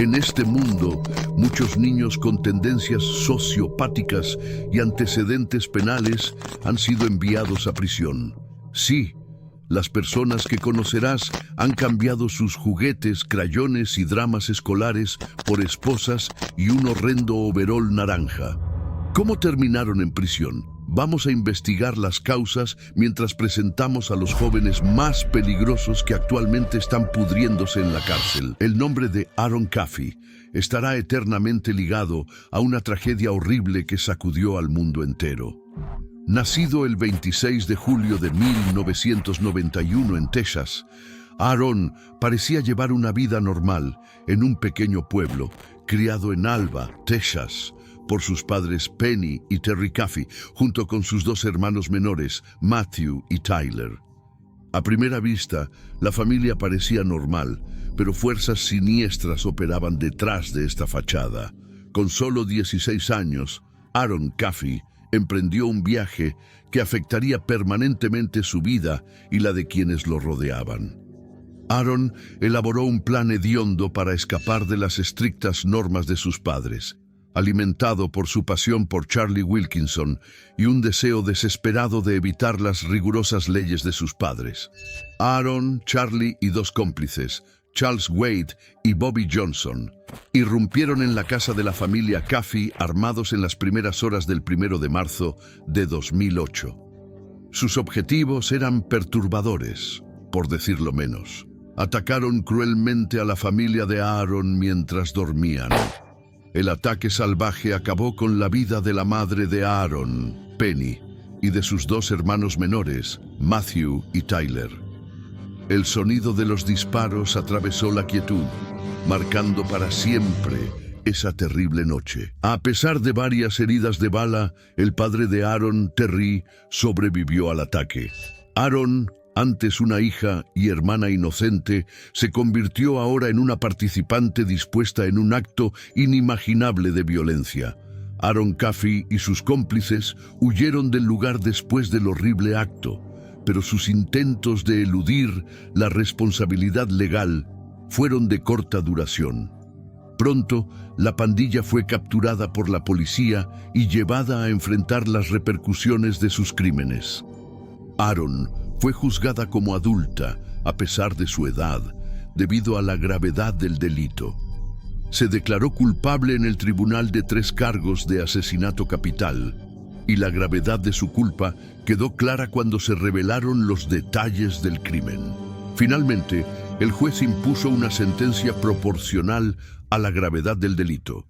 En este mundo, muchos niños con tendencias sociopáticas y antecedentes penales han sido enviados a prisión. Sí, las personas que conocerás han cambiado sus juguetes, crayones y dramas escolares por esposas y un horrendo overol naranja. ¿Cómo terminaron en prisión? Vamos a investigar las causas mientras presentamos a los jóvenes más peligrosos que actualmente están pudriéndose en la cárcel. El nombre de Aaron Caffey estará eternamente ligado a una tragedia horrible que sacudió al mundo entero. Nacido el 26 de julio de 1991 en Texas, Aaron parecía llevar una vida normal en un pequeño pueblo, criado en Alba, Texas, por sus padres Penny y Terry Caffey, junto con sus dos hermanos menores, Matthew y Tyler. A primera vista, la familia parecía normal, pero fuerzas siniestras operaban detrás de esta fachada. Con solo 16 años, Aaron Caffey emprendió un viaje que afectaría permanentemente su vida y la de quienes lo rodeaban. Aaron elaboró un plan hediondo para escapar de las estrictas normas de sus padres, alimentado por su pasión por Charlie Wilkinson y un deseo desesperado de evitar las rigurosas leyes de sus padres. Aaron, Charlie y dos cómplices, Charles Wade y Bobby Johnson, irrumpieron en la casa de la familia Caffey armados en las primeras horas del 1 de marzo de 2008. Sus objetivos eran perturbadores, por decirlo menos. Atacaron cruelmente a la familia de Aaron mientras dormían. El ataque salvaje acabó con la vida de la madre de Aaron, Penny, y de sus dos hermanos menores, Matthew y Tyler. El sonido de los disparos atravesó la quietud, marcando para siempre esa terrible noche. A pesar de varias heridas de bala, el padre de Aaron, Terry, sobrevivió al ataque. Aaron, antes una hija y hermana inocente, se convirtió ahora en una participante dispuesta en un acto inimaginable de violencia. Aaron Caffey y sus cómplices huyeron del lugar después del horrible acto, pero sus intentos de eludir la responsabilidad legal fueron de corta duración. Pronto, la pandilla fue capturada por la policía y llevada a enfrentar las repercusiones de sus crímenes. Aaron fue juzgada como adulta, a pesar de su edad, debido a la gravedad del delito. Se declaró culpable en el tribunal de 3 cargos de asesinato capital, y la gravedad de su culpa quedó clara cuando se revelaron los detalles del crimen. Finalmente, el juez impuso una sentencia proporcional a la gravedad del delito.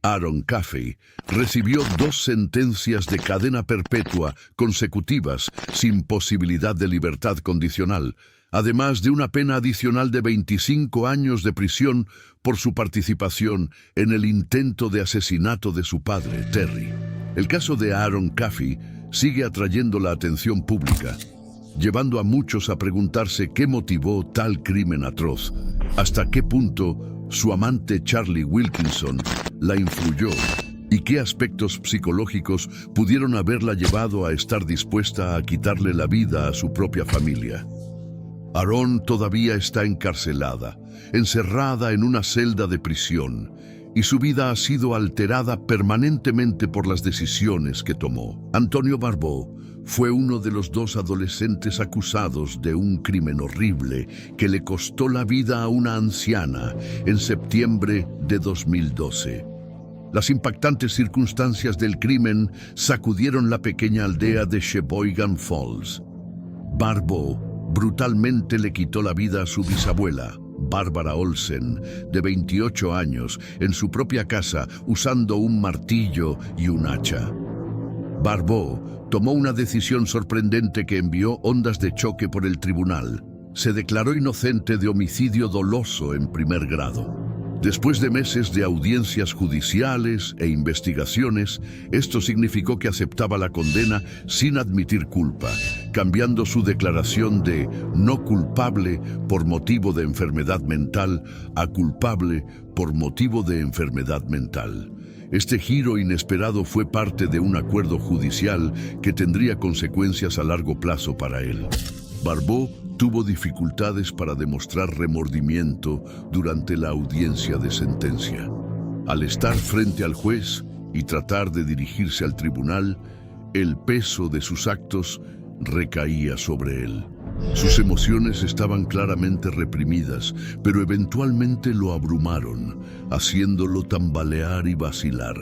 Aaron Caffey recibió 2 sentencias de cadena perpetua consecutivas sin posibilidad de libertad condicional, además de una pena adicional de 25 años de prisión por su participación en el intento de asesinato de su padre, Terry. El caso de Aaron Caffey sigue atrayendo la atención pública, llevando a muchos a preguntarse qué motivó tal crimen atroz, hasta qué punto su amante Charlie Wilkinson la influyó y qué aspectos psicológicos pudieron haberla llevado a estar dispuesta a quitarle la vida a su propia familia. Aaron todavía está encarcelada, encerrada en una celda de prisión, y su vida ha sido alterada permanentemente por las decisiones que tomó. Antonio Barbeau fue uno de los 2 adolescentes acusados de un crimen horrible que le costó la vida a una anciana en septiembre de 2012. Las impactantes circunstancias del crimen sacudieron la pequeña aldea de Sheboygan Falls. Barbeau brutalmente le quitó la vida a su bisabuela, Barbara Olsen, de 28 años, en su propia casa, usando un martillo y un hacha. Barbeau tomó una decisión sorprendente que envió ondas de choque por el tribunal. Se declaró inocente de homicidio doloso en primer grado. Después de meses de audiencias judiciales e investigaciones, esto significó que aceptaba la condena sin admitir culpa, cambiando su declaración de no culpable por motivo de enfermedad mental a culpable por motivo de enfermedad mental. Este giro inesperado fue parte de un acuerdo judicial que tendría consecuencias a largo plazo para él. Barbeau tuvo dificultades para demostrar remordimiento durante la audiencia de sentencia. Al estar frente al juez y tratar de dirigirse al tribunal, el peso de sus actos recaía sobre él. Sus emociones estaban claramente reprimidas, pero eventualmente lo abrumaron, haciéndolo tambalear y vacilar.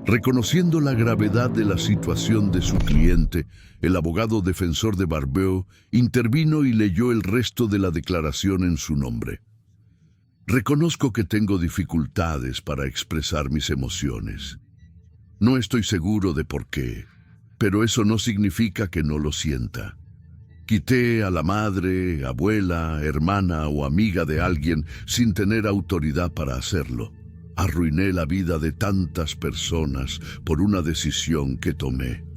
Reconociendo la gravedad de la situación de su cliente, el abogado defensor de Barbeau intervino y leyó el resto de la declaración en su nombre. Reconozco que tengo dificultades para expresar mis emociones. No estoy seguro de por qué, pero eso no significa que no lo sienta. Quité a la madre, abuela, hermana o amiga de alguien sin tener autoridad para hacerlo. Arruiné la vida de tantas personas por una decisión que tomé.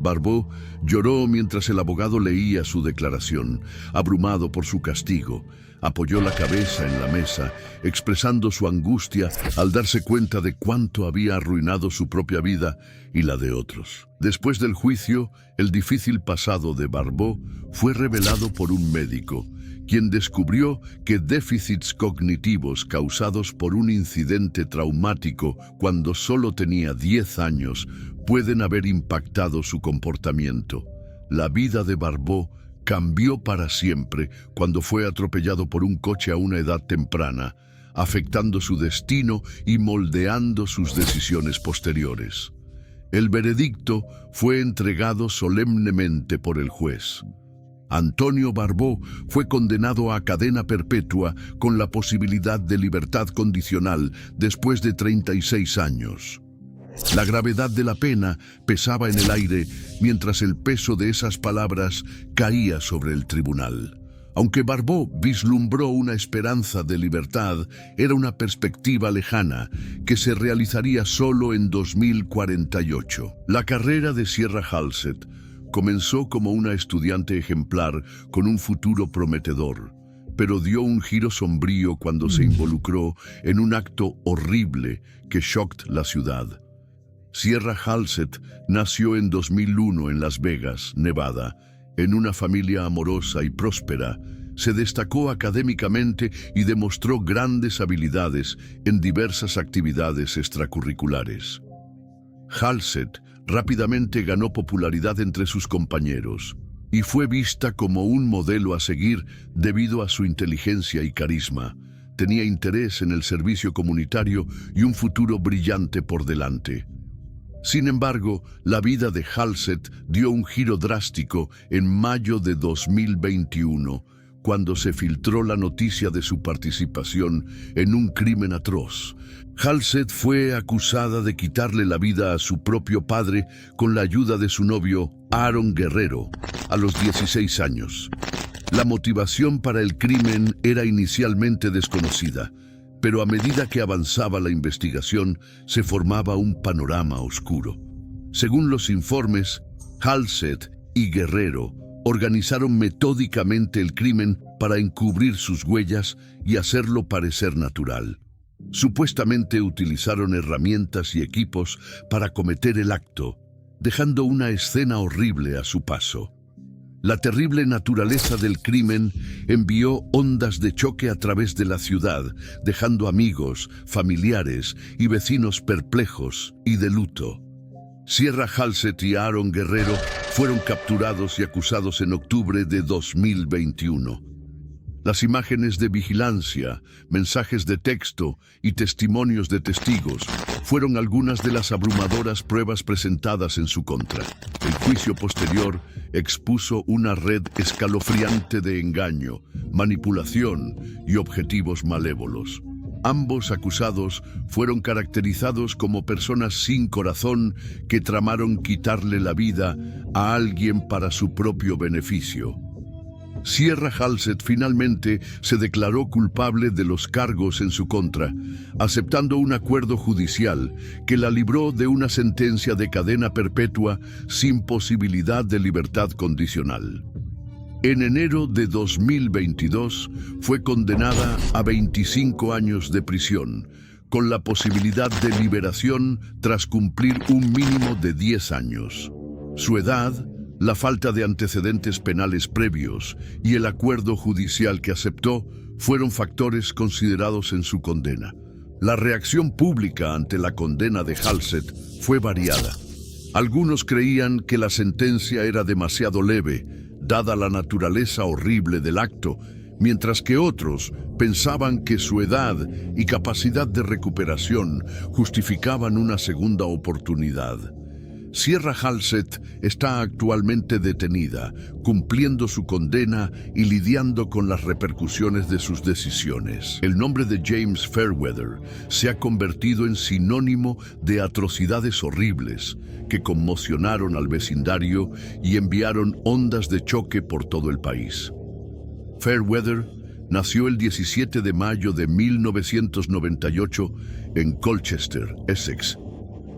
Barbeau lloró mientras el abogado leía su declaración, abrumado por su castigo. Apoyó la cabeza en la mesa, expresando su angustia al darse cuenta de cuánto había arruinado su propia vida y la de otros. Después del juicio, el difícil pasado de Barbeau fue revelado por un médico, quien descubrió que déficits cognitivos causados por un incidente traumático cuando solo tenía 10 años pueden haber impactado su comportamiento. La vida de Barbeau cambió para siempre cuando fue atropellado por un coche a una edad temprana, afectando su destino y moldeando sus decisiones posteriores. El veredicto fue entregado solemnemente por el juez. Antonio Barbeau fue condenado a cadena perpetua con la posibilidad de libertad condicional después de 36 años. La gravedad de la pena pesaba en el aire mientras el peso de esas palabras caía sobre el tribunal. Aunque Barbeau vislumbró una esperanza de libertad, era una perspectiva lejana que se realizaría solo en 2048. La carrera de Sierra Halsted comenzó como una estudiante ejemplar con un futuro prometedor, pero dio un giro sombrío cuando se involucró en un acto horrible que chocó la ciudad. Sierra Halsted nació en 2001 en Las Vegas, Nevada, en una familia amorosa y próspera. Se destacó académicamente y demostró grandes habilidades en diversas actividades extracurriculares. Halsted rápidamente ganó popularidad entre sus compañeros y fue vista como un modelo a seguir debido a su inteligencia y carisma. Tenía interés en el servicio comunitario y un futuro brillante por delante. Sin embargo, la vida de Halsted dio un giro drástico en mayo de 2021, cuando se filtró la noticia de su participación en un crimen atroz. Halsted fue acusada de quitarle la vida a su propio padre con la ayuda de su novio, Aaron Guerrero, a los 16 años. La motivación para el crimen era inicialmente desconocida, pero a medida que avanzaba la investigación, se formaba un panorama oscuro. Según los informes, Halsted y Guerrero organizaron metódicamente el crimen para encubrir sus huellas y hacerlo parecer natural. Supuestamente utilizaron herramientas y equipos para cometer el acto, dejando una escena horrible a su paso. La terrible naturaleza del crimen envió ondas de choque a través de la ciudad, dejando amigos, familiares y vecinos perplejos y de luto. Sierra Halsted y Aaron Guerrero fueron capturados y acusados en octubre de 2021. Las imágenes de vigilancia, mensajes de texto y testimonios de testigos fueron algunas de las abrumadoras pruebas presentadas en su contra. El juicio posterior expuso una red escalofriante de engaño, manipulación y objetivos malévolos. Ambos acusados fueron caracterizados como personas sin corazón que tramaron quitarle la vida a alguien para su propio beneficio. Sierra Halsted finalmente se declaró culpable de los cargos en su contra, aceptando un acuerdo judicial que la libró de una sentencia de cadena perpetua sin posibilidad de libertad condicional. En enero de 2022 fue condenada a 25 años de prisión, con la posibilidad de liberación tras cumplir un mínimo de 10 años. Su edad La falta de antecedentes penales previos y el acuerdo judicial que aceptó fueron factores considerados en su condena. La reacción pública ante la condena de Halsted fue variada. Algunos creían que la sentencia era demasiado leve, dada la naturaleza horrible del acto, mientras que otros pensaban que su edad y capacidad de recuperación justificaban una segunda oportunidad. Sierra Halsted está actualmente detenida, cumpliendo su condena y lidiando con las repercusiones de sus decisiones. El nombre de James Fairweather se ha convertido en sinónimo de atrocidades horribles que conmocionaron al vecindario y enviaron ondas de choque por todo el país. Fairweather nació el 17 de mayo de 1998 en Colchester, Essex,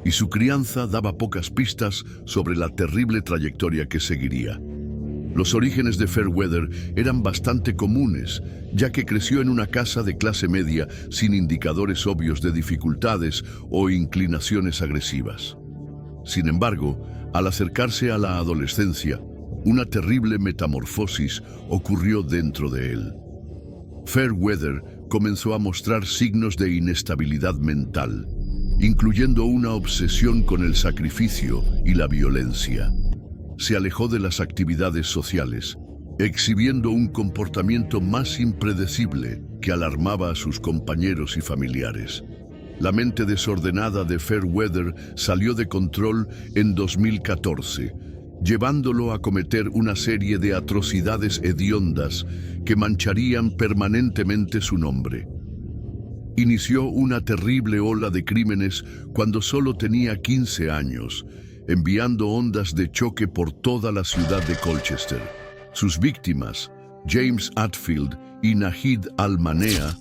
y su crianza daba pocas pistas sobre la terrible trayectoria que seguiría. Los orígenes de Fairweather eran bastante comunes, ya que creció en una casa de clase media sin indicadores obvios de dificultades o inclinaciones agresivas. Sin embargo, al acercarse a la adolescencia, una terrible metamorfosis ocurrió dentro de él. Fairweather comenzó a mostrar signos de inestabilidad mental, incluyendo una obsesión con el sacrificio y la violencia. Se alejó de las actividades sociales, exhibiendo un comportamiento más impredecible que alarmaba a sus compañeros y familiares. La mente desordenada de Fairweather salió de control en 2014, llevándolo a cometer una serie de atrocidades hediondas que mancharían permanentemente su nombre. Inició una terrible ola de crímenes cuando solo tenía 15 años, enviando ondas de choque por toda la ciudad de Colchester. Sus víctimas, James Atfield y Nahid Al-Manea,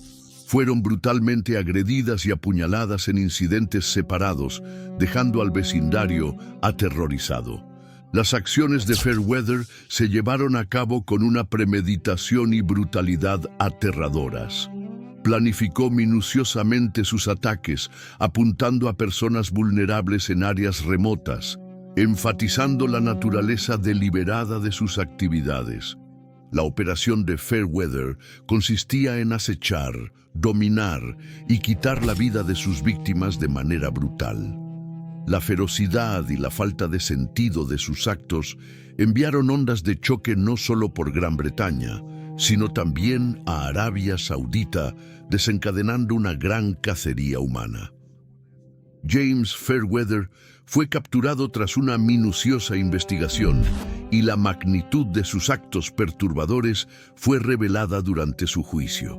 fueron brutalmente agredidas y apuñaladas en incidentes separados, dejando al vecindario aterrorizado. Las acciones de Fairweather se llevaron a cabo con una premeditación y brutalidad aterradoras. Planificó minuciosamente sus ataques, apuntando a personas vulnerables en áreas remotas, enfatizando la naturaleza deliberada de sus actividades. La operación de Fairweather consistía en acechar, dominar y quitar la vida de sus víctimas de manera brutal. La ferocidad y la falta de sentido de sus actos enviaron ondas de choque no solo por Gran Bretaña, sino también a Arabia Saudita, desencadenando una gran cacería humana. James Fairweather fue capturado tras una minuciosa investigación y la magnitud de sus actos perturbadores fue revelada durante su juicio.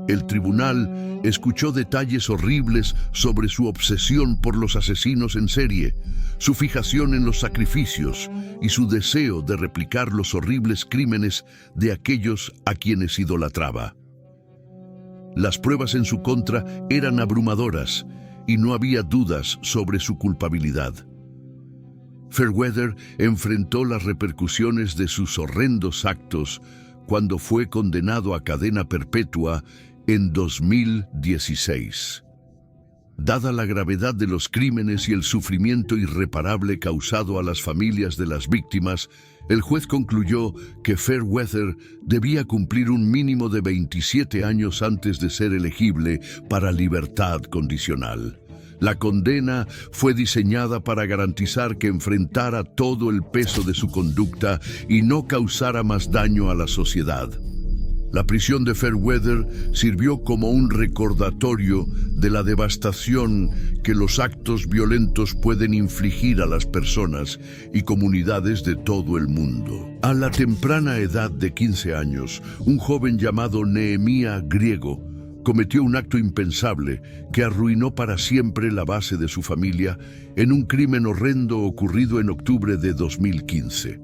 El tribunal escuchó detalles horribles sobre su obsesión por los asesinos en serie, su fijación en los sacrificios y su deseo de replicar los horribles crímenes de aquellos a quienes idolatraba. Las pruebas en su contra eran abrumadoras y no había dudas sobre su culpabilidad. Fairweather enfrentó las repercusiones de sus horrendos actos cuando fue condenado a cadena perpetua en 2016. Dada la gravedad de los crímenes y el sufrimiento irreparable causado a las familias de las víctimas, el juez concluyó que Fairweather debía cumplir un mínimo de 27 años antes de ser elegible para libertad condicional. La condena fue diseñada para garantizar que enfrentara todo el peso de su conducta y no causara más daño a la sociedad. La prisión de Fairweather sirvió como un recordatorio de la devastación que los actos violentos pueden infligir a las personas y comunidades de todo el mundo. A la temprana edad de 15 años, un joven llamado Nehemiah Griego cometió un acto impensable que arruinó para siempre la base de su familia en un crimen horrendo ocurrido en octubre de 2015.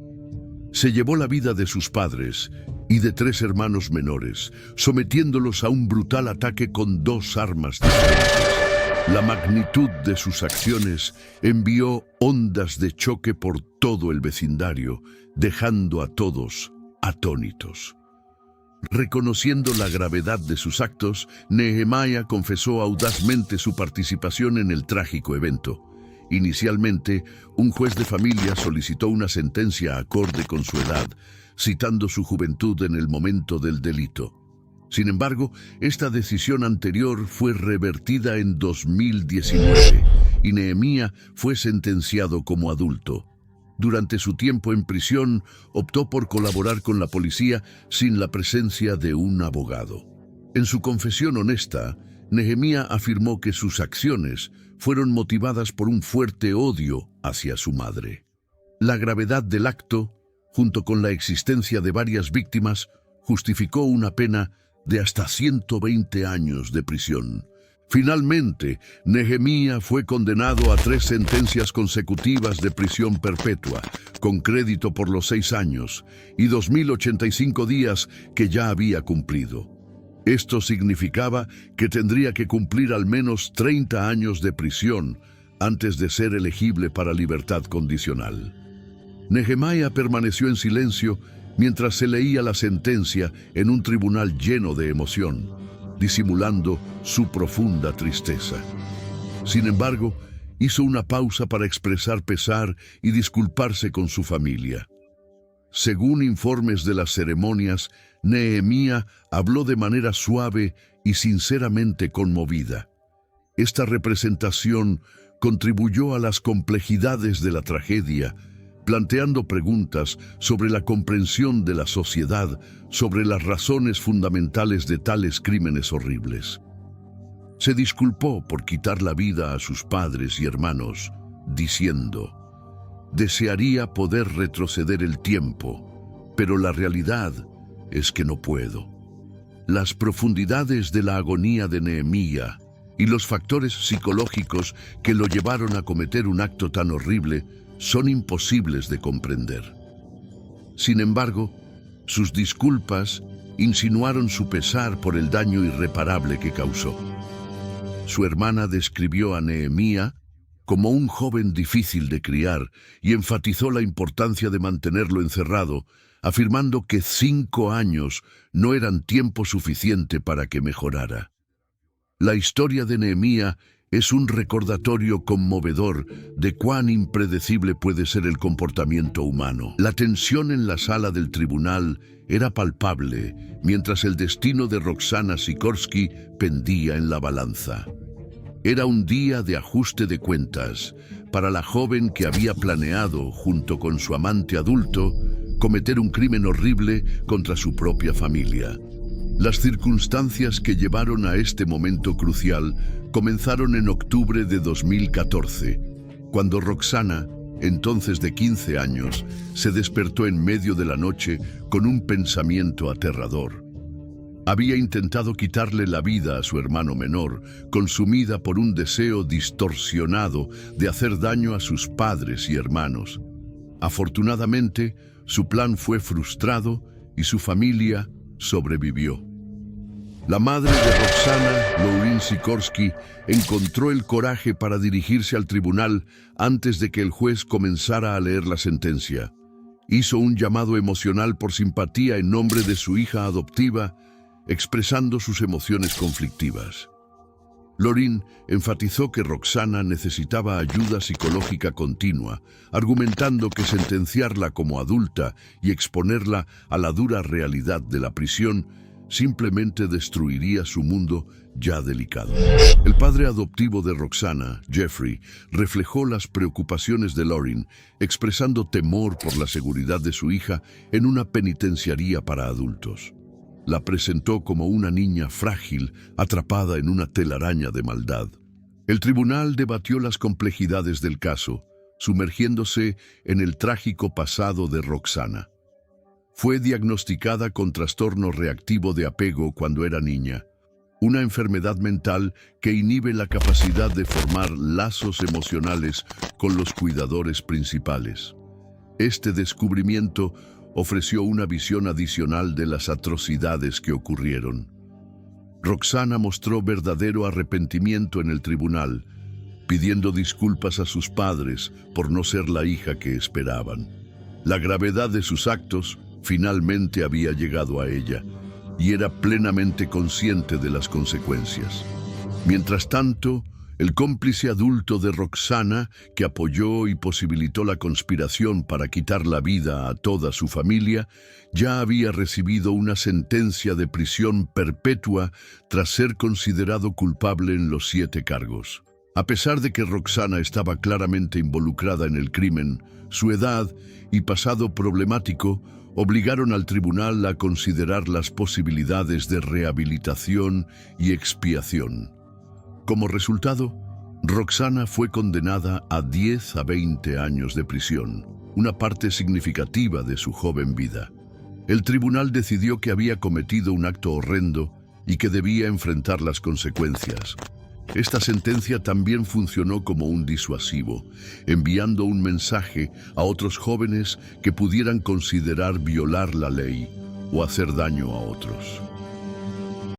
Se llevó la vida de sus padres y de 3 hermanos menores, sometiéndolos a un brutal ataque con 2 armas diferentes. La magnitud de sus acciones envió ondas de choque por todo el vecindario, dejando a todos atónitos. Reconociendo la gravedad de sus actos, Nehemiah confesó audazmente su participación en el trágico evento, Inicialmente, un juez de familia solicitó una sentencia acorde con su edad, citando su juventud en el momento del delito. Sin embargo, esta decisión anterior fue revertida en 2019 y Nehemías fue sentenciado como adulto. Durante su tiempo en prisión, optó por colaborar con la policía sin la presencia de un abogado. En su confesión honesta, Nehemías afirmó que sus acciones fueron motivadas por un fuerte odio hacia su madre. La gravedad del acto, junto con la existencia de varias víctimas, justificó una pena de hasta 120 años de prisión. Finalmente, Nehemías fue condenado a 3 sentencias consecutivas de prisión perpetua, con crédito por los 6 años y 2.085 días que ya había cumplido. Esto significaba que tendría que cumplir al menos 30 años de prisión antes de ser elegible para libertad condicional. Nehemías permaneció en silencio mientras se leía la sentencia en un tribunal lleno de emoción, disimulando su profunda tristeza. Sin embargo, hizo una pausa para expresar pesar y disculparse con su familia. Según informes de las ceremonias, Nehemías habló de manera suave y sinceramente conmovida. Esta representación contribuyó a las complejidades de la tragedia, planteando preguntas sobre la comprensión de la sociedad sobre las razones fundamentales de tales crímenes horribles. Se disculpó por quitar la vida a sus padres y hermanos, diciendo: «Desearía poder retroceder el tiempo, pero la realidad es que no puedo». Las profundidades de la agonía de Nehemías y los factores psicológicos que lo llevaron a cometer un acto tan horrible son imposibles de comprender. Sin embargo, sus disculpas insinuaron su pesar por el daño irreparable que causó. Su hermana describió a Nehemías como un joven difícil de criar y enfatizó la importancia de mantenerlo encerrado, afirmando que 5 años no eran tiempo suficiente para que mejorara. La historia de Nehemías es un recordatorio conmovedor de cuán impredecible puede ser el comportamiento humano. La tensión en la sala del tribunal era palpable, mientras el destino de Roxana Sikorsky pendía en la balanza. Era un día de ajuste de cuentas para la joven que había planeado, junto con su amante adulto, cometer un crimen horrible contra su propia familia. Las circunstancias que llevaron a este momento crucial comenzaron en octubre de 2014, cuando Roxana, entonces de 15 años, se despertó en medio de la noche con un pensamiento aterrador. Había intentado quitarle la vida a su hermano menor, consumida por un deseo distorsionado de hacer daño a sus padres y hermanos. Afortunadamente, su plan fue frustrado y su familia sobrevivió. La madre de Roxana, Lauren Sikorsky, encontró el coraje para dirigirse al tribunal antes de que el juez comenzara a leer la sentencia. Hizo un llamado emocional por simpatía en nombre de su hija adoptiva, expresando sus emociones conflictivas. Lauren enfatizó que Roxana necesitaba ayuda psicológica continua, argumentando que sentenciarla como adulta y exponerla a la dura realidad de la prisión simplemente destruiría su mundo ya delicado. El padre adoptivo de Roxana, Jeffrey, reflejó las preocupaciones de Lauren, expresando temor por la seguridad de su hija en una penitenciaría para adultos. La presentó como una niña frágil, atrapada en una telaraña de maldad. El tribunal debatió las complejidades del caso, sumergiéndose en el trágico pasado de Roxana. Fue diagnosticada con trastorno reactivo de apego cuando era niña, una enfermedad mental que inhibe la capacidad de formar lazos emocionales con los cuidadores principales. Este descubrimiento ofreció una visión adicional de las atrocidades que ocurrieron. Roxana mostró verdadero arrepentimiento en el tribunal, pidiendo disculpas a sus padres por no ser la hija que esperaban. La gravedad de sus actos finalmente había llegado a ella, y era plenamente consciente de las consecuencias. Mientras tanto, El cómplice adulto de Roxana, que apoyó y posibilitó la conspiración para quitar la vida a toda su familia, ya había recibido una sentencia de prisión perpetua tras ser considerado culpable en los 7 cargos. A pesar de que Roxana estaba claramente involucrada en el crimen, su edad y pasado problemático obligaron al tribunal a considerar las posibilidades de rehabilitación y expiación. Como resultado, Roxana fue condenada a 10 a 20 años de prisión, una parte significativa de su joven vida. El tribunal decidió que había cometido un acto horrendo y que debía enfrentar las consecuencias. Esta sentencia también funcionó como un disuasivo, enviando un mensaje a otros jóvenes que pudieran considerar violar la ley o hacer daño a otros.